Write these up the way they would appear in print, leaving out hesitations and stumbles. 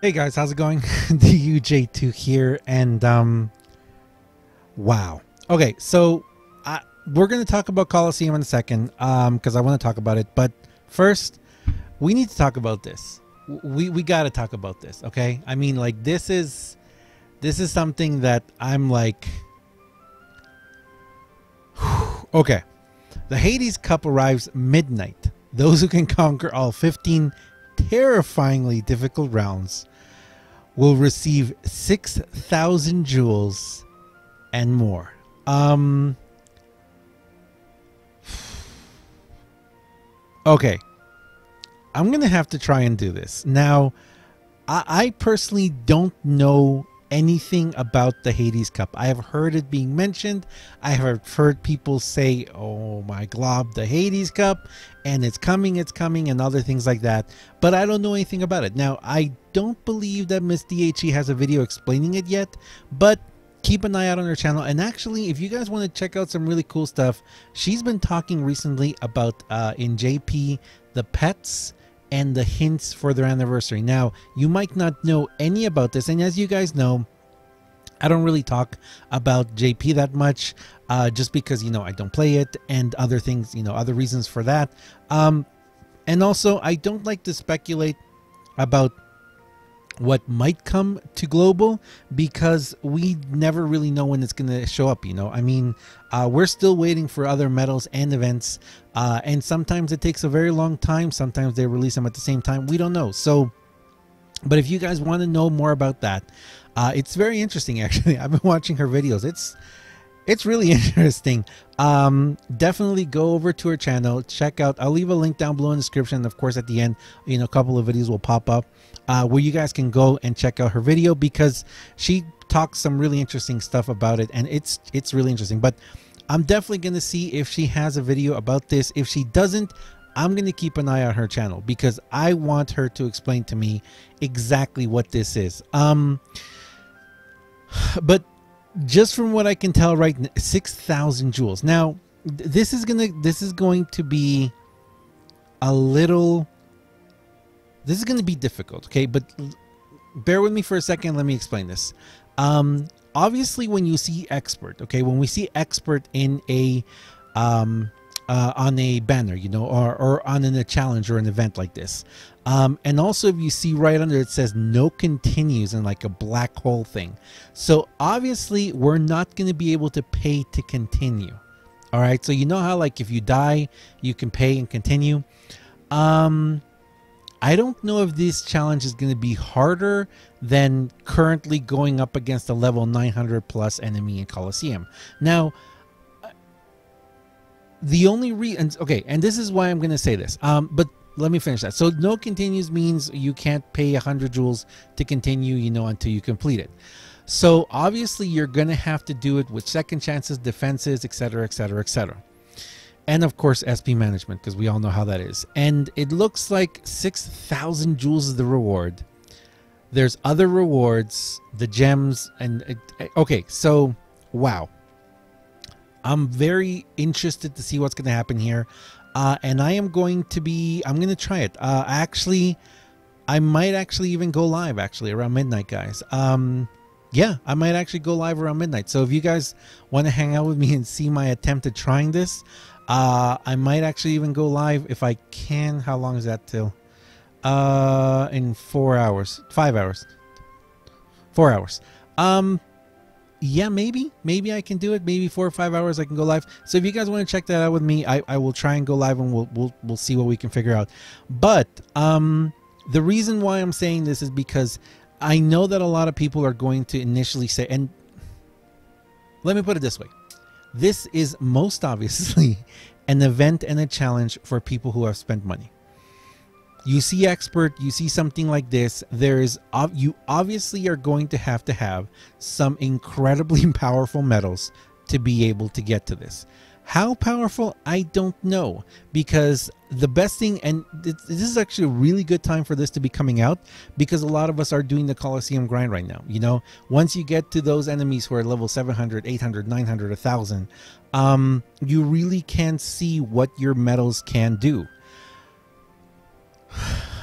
Hey guys, how's it going? DUJ2 here, and wow. Okay, so we're gonna talk about Coliseum in a second, because I want to talk about it. But first, we need to talk about this. We got to talk about this, okay? I mean, like this is something that I'm like, okay. The Hades Cup arrives midnight. Those who can conquer all 15 terrifyingly difficult rounds will receive 6,000 jewels and more. Okay, I'm gonna have to try and do this now. I personally don't know anything about the Hades Cup. I have heard it being mentioned. I have heard people say, oh my glob, the Hades Cup, and it's coming, and other things like that, but I don't know anything about it. Now, I don't believe that Miss DHE has a video explaining it yet, but keep an eye out on her channel. And actually, if you guys want to check out some really cool stuff, she's been talking recently about in JP the pets and the hints for their anniversary. Now, you might not know any about this, and as you guys know, I don't really talk about JP that much, just because, you know, I don't play it and other things, you know, other reasons for that. And also, I don't like to speculate about what might come to global, because we never really know when it's going to show up, you know. I mean, we're still waiting for other medals and events, and sometimes it takes a very long time. Sometimes they release them at the same time. We don't know. So, but if you guys want to know more about that, it's very interesting, actually. I've been watching her videos. It's really interesting. Definitely go over to her channel, check out. I'll leave a link down below in the description. Of course, at the end, you know, a couple of videos will pop up where you guys can go and check out her video, because she talks some really interesting stuff about it, and it's really interesting. But I'm definitely going to see if she has a video about this. If she doesn't, I'm going to keep an eye on her channel, because I want her to explain to me exactly what this is. But just from what I can tell right now, 6,000 jewels. Now, this is going to be a little, this is going to be difficult, okay? But bear with me for a second. Let me explain this. Obviously, when you see expert, okay, when we see expert in a on a banner, you know, or on a challenge or an event like this, and also if you see right under it says no continues in like a black hole thing, so obviously we're not going to be able to pay to continue. All right, so you know how like if you die you can pay and continue. I don't know if this challenge is going to be harder than currently going up against a level 900 plus enemy in Coliseum. Now, the only reason, okay, and this is why I'm going to say this, but let me finish that. So no continues means you can't pay 100 jewels to continue, you know, until you complete it. So obviously you're going to have to do it with second chances, defenses, etc., etc., etc. And of course SP management, because we all know how that is. And it looks like 6,000 jewels is the reward. There's other rewards, the gems, and okay, so wow. I'm very interested to see what's going to happen here. And I'm going to try it. Actually, I might actually even go live actually around midnight, guys. Yeah, I might actually go live around midnight. So if you guys want to hang out with me and see my attempt at trying this, I might actually even go live if I can. How long is that till? In 4 hours, 5 hours, 4 hours. Yeah, maybe I can do it. Maybe 4 or 5 hours I can go live. So if you guys want to check that out with me, I will try and go live, and we'll see what we can figure out. But the reason why I'm saying this is because I know that a lot of people are going to initially say, and let me put it this way, this is most obviously an event and a challenge for people who have spent money. You see expert, you see something like this, you obviously are going to have some incredibly powerful medals to be able to get to this. How powerful, I don't know, because the best thing, and this is actually a really good time for this to be coming out, because a lot of us are doing the Coliseum grind right now. You know, once you get to those enemies who are level 700, 800, 900, 1000, you really can see what your medals can do.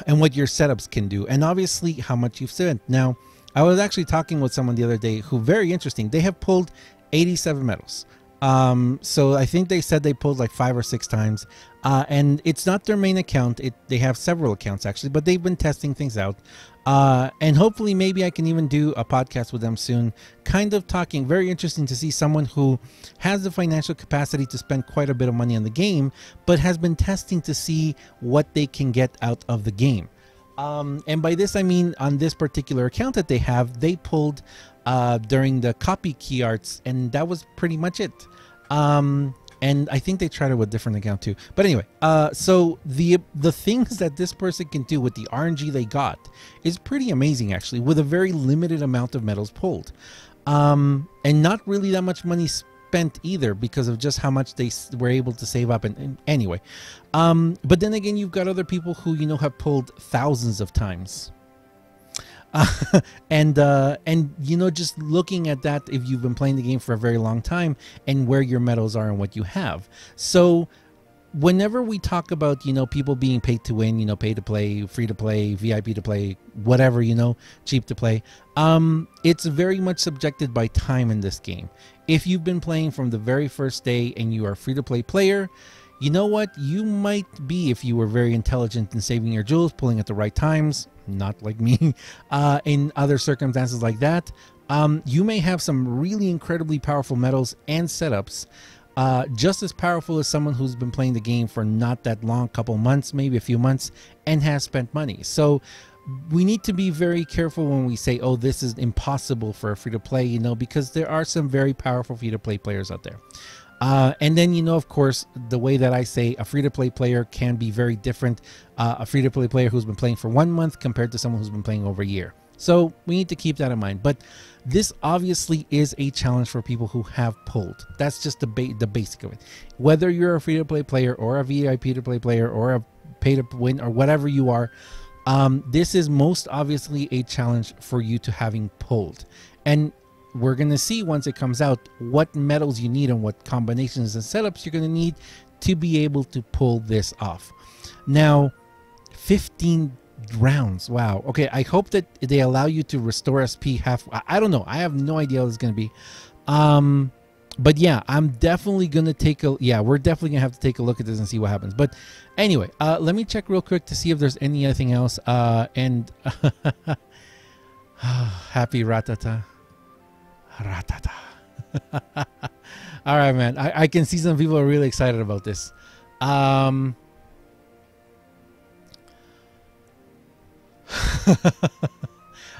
and what your setups can do, and obviously how much you've spent. Now, I was actually talking with someone the other day who, very interesting, they have pulled 87 medals. So I think they said they pulled like 5 or 6 times, and it's not their main account. They have several accounts actually, but they've been testing things out, and hopefully maybe I can even do a podcast with them soon, kind of talking. Very interesting to see someone who has the financial capacity to spend quite a bit of money on the game, but has been testing to see what they can get out of the game. And by this I mean, on this particular account that they have, they pulled during the copy key arts, and that was pretty much it. And I think they tried it with a different account too. But anyway, so the things that this person can do with the RNG they got is pretty amazing, actually, with a very limited amount of medals pulled, and not really that much money spent either, because of just how much they were able to save up. And anyway, but then again, you've got other people who, you know, have pulled thousands of times. And you know, just looking at that, if you've been playing the game for a very long time, and where your medals are and what you have. So whenever we talk about, you know, people being paid to win, you know, pay to play, free to play, VIP to play, whatever, you know, cheap to play, it's very much subjected by time in this game. If you've been playing from the very first day and you are a free to play player, you know what, you might be, if you were very intelligent in saving your jewels, pulling at the right times, not like me, in other circumstances like that, you may have some really incredibly powerful medals and setups, just as powerful as someone who's been playing the game for not that long, couple months, maybe a few months, and has spent money. So we need to be very careful when we say, oh, this is impossible for a free to play, you know, because there are some very powerful free to play players out there. And then, you know, of course, the way that I say a free-to-play player can be very different. A free-to-play player who's been playing for 1 month compared to someone who's been playing over a year. So we need to keep that in mind. But this obviously is a challenge for people who have pulled. That's just the basic of it. Whether you're a free-to-play player or a VIP-to-play player or a pay-to-win or whatever you are, this is most obviously a challenge for you to having pulled. And we're going to see once it comes out what medals you need and what combinations and setups you're going to need to be able to pull this off. Now, 15 rounds. Wow. Okay, I hope that they allow you to restore SP half. I don't know. I have no idea what it's going to be. But yeah, I'm definitely going to take a... Yeah, we're definitely going to have to take a look at this and see what happens. But anyway, let me check real quick to see if there's anything else. And happy Ratata. Ratata. All right, man. I can see some people are really excited about this. All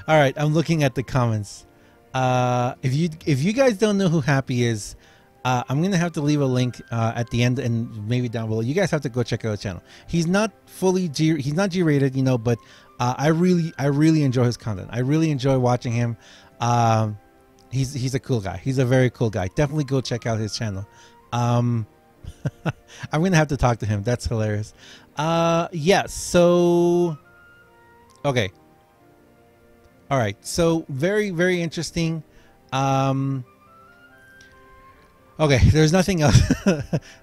right, I'm looking at the comments. If you guys don't know who Happy is, I'm gonna have to leave a link at the end and maybe down below. You guys have to go check out his channel. He's not fully he's not G-rated, you know, but I really enjoy his content. I really enjoy watching him. He's a cool guy. He's a very cool guy. Definitely go check out his channel. I'm gonna have to talk to him. That's hilarious. Yeah, so okay. All right, so very interesting. Okay, there's nothing else.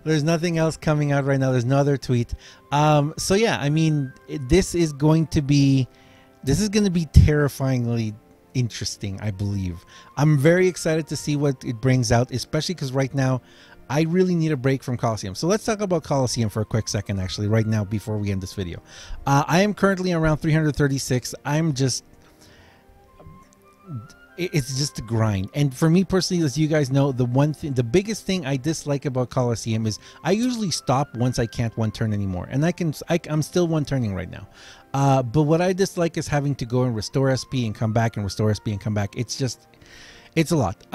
There's nothing else coming out right now. There's no other tweet. So yeah, I mean, this is going to be terrifyingly interesting, I believe. I'm very excited to see what it brings out, especially because right now I really need a break from Coliseum. So let's talk about Coliseum for a quick second, actually, right now before we end this video. I am currently around 336. I'm just... It's just a grind. And for me personally, as you guys know, the biggest thing I dislike about Coliseum is I usually stop once I can't one turn anymore. And I'm still one turning right now. But what I dislike is having to go and restore SP and come back and restore SP and come back. It's a lot.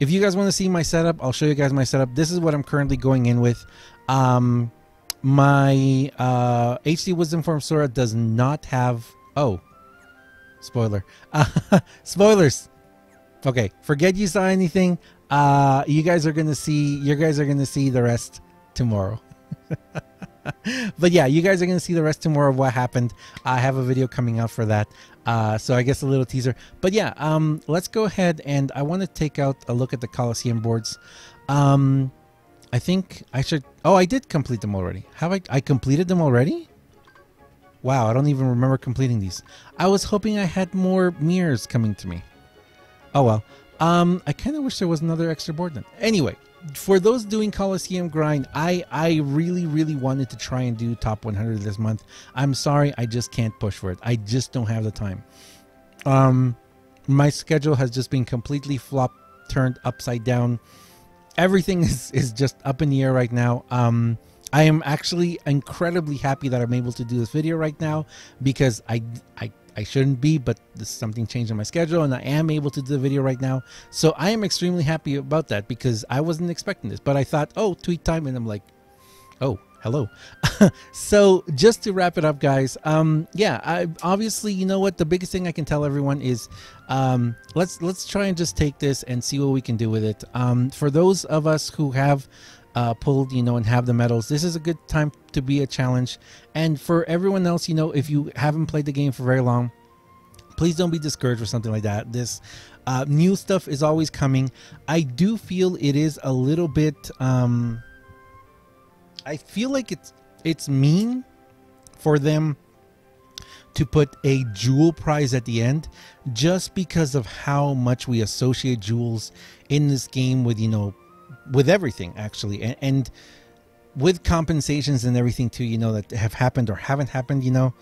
If you guys want to see my setup, I'll show you guys my setup. This is what I'm currently going in with. My HD Wisdom Form Sora does not have... Oh, spoiler. Spoilers. Okay, forget you saw anything. You guys are gonna see the rest tomorrow. But yeah, you guys are gonna see the rest tomorrow of what happened. I have a video coming out for that. So I guess a little teaser. But yeah, let's go ahead, and I want to take out a look at the Coliseum boards. I think I should... Oh, I did complete them already. Have I completed them already? Wow, I don't even remember completing these. I was hoping I had more mirrors coming to me. Oh well. I kind of wish there was another extra board then. Anyway, for those doing Coliseum grind, I really wanted to try and do top 100 this month. I'm sorry, I just can't push for it. I just don't have the time. My schedule has just been completely turned upside down. Everything is just up in the air right now. I am actually incredibly happy that I'm able to do this video right now, because I shouldn't be, but something changed in my schedule and I am able to do the video right now. So I am extremely happy about that, because I wasn't expecting this, but I thought, oh, tweet time, and I'm like, oh, hello. So just to wrap it up, guys, yeah, obviously, you know what, the biggest thing I can tell everyone is let's try and just take this and see what we can do with it. For those of us who have pulled, you know, and have the medals, this is a good time to be a challenge. And for everyone else, you know, if you haven't played the game for very long, please don't be discouraged or something like that. This new stuff is always coming. I do feel it is a little bit I feel like it's mean for them to put a jewel prize at the end, just because of how much we associate jewels in this game with, you know, with everything actually, and with compensations and everything too, you know, that have happened or haven't happened. You know,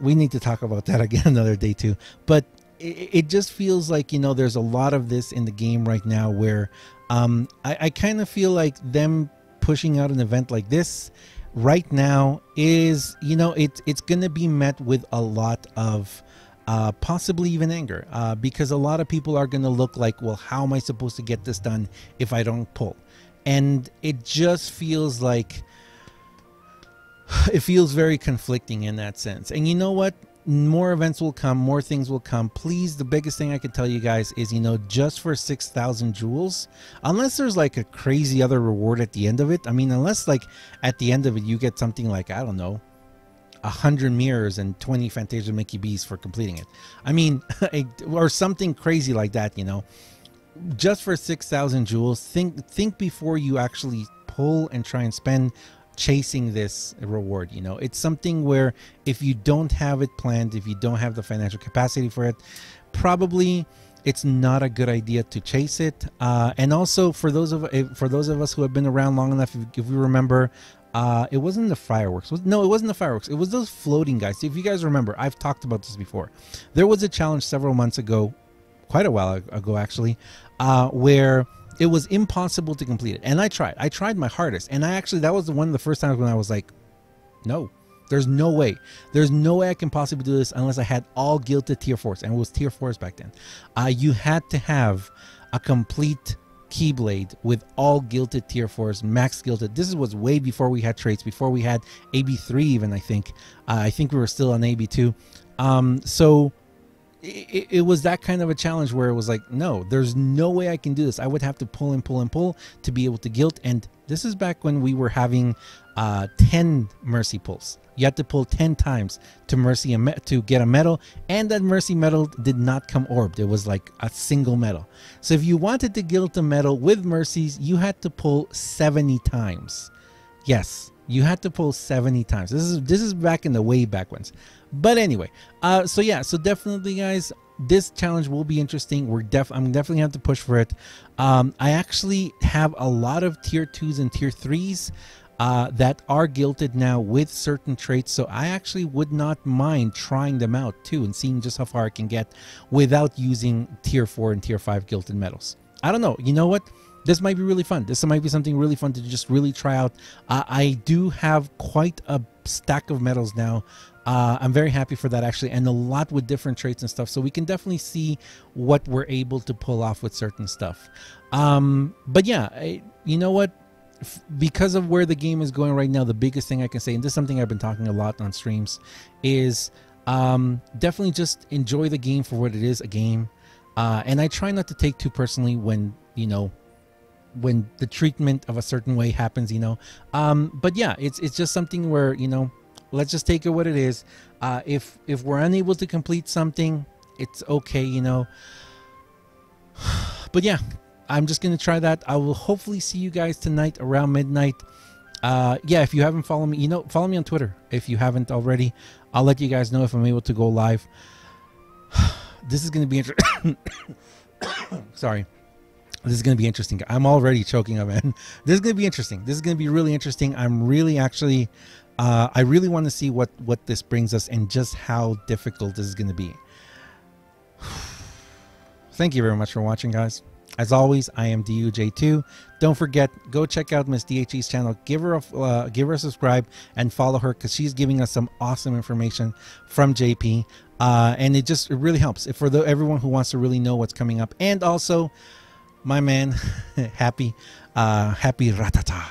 we need to talk about that again another day too. But it just feels like, you know, there's a lot of this in the game right now where I kind of feel like them pushing out an event like this right now is, you know, it's gonna be met with a lot of possibly even anger, because a lot of people are going to look like, well, how am I supposed to get this done if I don't pull? And it just feels like it feels very conflicting in that sense. And you know what? More events will come, more things will come. Please, the biggest thing I could tell you guys is, you know, just for 6,000 jewels, unless there's like a crazy other reward at the end of it. I mean, unless like at the end of it you get something like, I don't know, 100 mirrors and 20 Fantasia Mickey B's for completing it. I mean, or something crazy like that, you know. Just for 6,000 jewels, think before you actually pull and try and spend chasing this reward. You know, it's something where if you don't have it planned, if you don't have the financial capacity for it, probably it's not a good idea to chase it. And also for those of us who have been around long enough, if we remember, it wasn't the fireworks. No, it wasn't the fireworks. It was those floating guys. If you guys remember, I've talked about this before. There was a challenge several months ago, quite a while ago actually, where it was impossible to complete it. And I tried my hardest. And that was one of the first times when I was like, no, there's no way. There's no way I can possibly do this unless I had all gilded tier 4s. And it was tier 4s back then. You had to have a complete Keyblade with all gilded tier 4s, max gilded. This was way before we had traits, before we had AB3 even, I think. I think we were still on AB2. So it was that kind of a challenge where it was like, no, there's no way I can do this. I would have to pull and pull and pull to be able to gild. And this is back when we were having 10 mercy pulls. You had to pull 10 times to get a medal, and that mercy medal did not come orbed. It was like a single medal. So if you wanted to gild the medal with mercies, you had to pull 70 times. Yes, you had to pull 70 times. This is back in the way back ones. But anyway, so yeah, so definitely, guys, this challenge will be interesting. I'm definitely have to push for it. I actually have a lot of tier 2s and tier 3s that are gilded now with certain traits, so I actually would not mind trying them out too and seeing just how far I can get without using tier 4 and tier 5 gilded medals. I don't know. You know what? This might be really fun. This might be something really fun to just really try out. I do have quite a stack of medals now. I'm very happy for that actually, and a lot with different traits and stuff, so we can definitely see what we're able to pull off with certain stuff. But yeah, you know what? Because of where the game is going right now, the biggest thing I can say, and this is something I've been talking a lot on streams, is definitely just enjoy the game for what it is, a game. And I try not to take too personally when, you know, when the treatment of a certain way happens, you know. But yeah, it's just something where, you know, let's just take it what it is. If we're unable to complete something, it's okay, you know. But yeah, I'm just gonna try that. I will hopefully see you guys tonight around midnight. Yeah, if you haven't followed me, you know, follow me on Twitter if you haven't already. I'll let you guys know if I'm able to go live. This is going to be interesting. Sorry. This is going to be interesting. I'm already choking up, man. This is going to be interesting. This is going to be really interesting. I'm really actually, I really want to see what this brings us and just how difficult this is going to be. Thank you very much for watching, guys. As always, I am DUJ2. Don't forget, go check out Miss DHE's channel. Give her a subscribe and follow her, because she's giving us some awesome information from JP, and it really helps for everyone who wants to really know what's coming up. And also, my man, happy Ratata.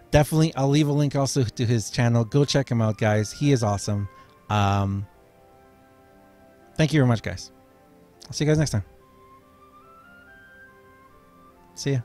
Definitely, I'll leave a link also to his channel. Go check him out, guys. He is awesome. Thank you very much, guys. I'll see you guys next time. See ya.